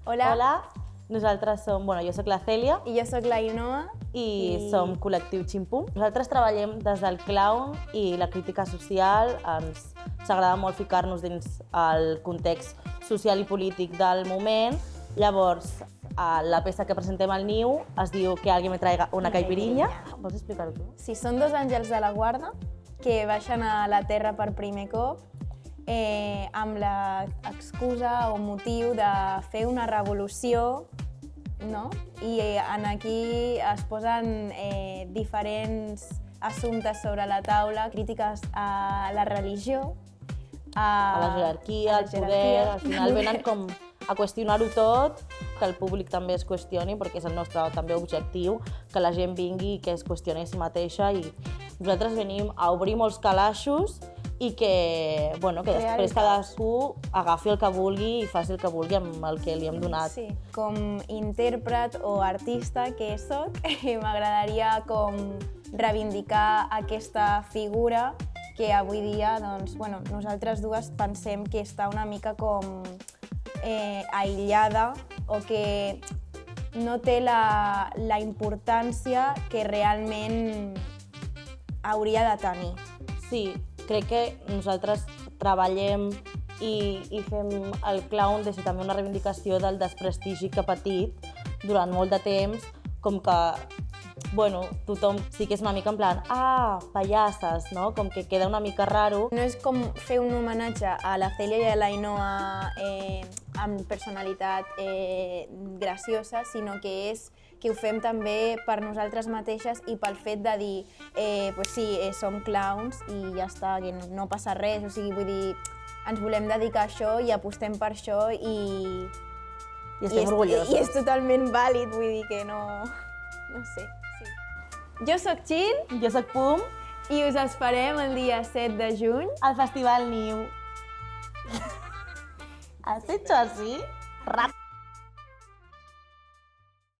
Hola. Hola, nosaltres som, jo soc la Cèlia I jo sóc la Inoa. i som col·lectiu Ximpum. Nosaltres treballem des del clown i la crítica social. Ens agrada molt ficar-nos dins el context social i polític del moment. Llavors, la peça que presentem al Niu es diu Que alguien me traiga una caipirinha. Vols explicar-ho tu? Sí, són dos àngels de la guarda que baixen a la Terra per primer cop amb l'excusa o motiu de fer una revolució, no? I aquí es posen diferents assumptes sobre la taula, crítiques a la religió, A la jerarquia, al poder, al final venen com a qüestionar-ho tot, que el públic també es qüestioni, perquè és el nostre també objectiu, que la gent vingui i que es qüestioni a si mateixa, i nosaltres venim a obrir molts calaixos i que després cadascú agafi el que vulgui i faci el que vulgui amb el que li hem donat. Sí, com intèrpret o artista que soc, m'agradaria com reivindicar aquesta figura que avui dia nosaltres dues pensem que està una mica com aïllada o que no té la importància que realment hauria de tenir. Sí, crec que nosaltres treballem i fem el clown des de també una reivindicació del desprestigi que ha patit durant molt de temps, com que tothom sí que és una mica en plan pallasses, no? Com que queda una mica raro. No és com fer un homenatge a la Cèlia i a la Inoa amb personalitat graciosa, sinó que és que ho fem també per nosaltres mateixes i pel fet de dir som clowns i ja està, que no passa res, o sigui, vull dir, ens volem dedicar a això i apostem per això i estem orgulloses. I és totalment vàlid, vull dir que no sé. Jo sóc Chill. Jo sóc Pum. I us esperem el dia 7 de juny al Festival Niu. ¿Has hecho así? Rap.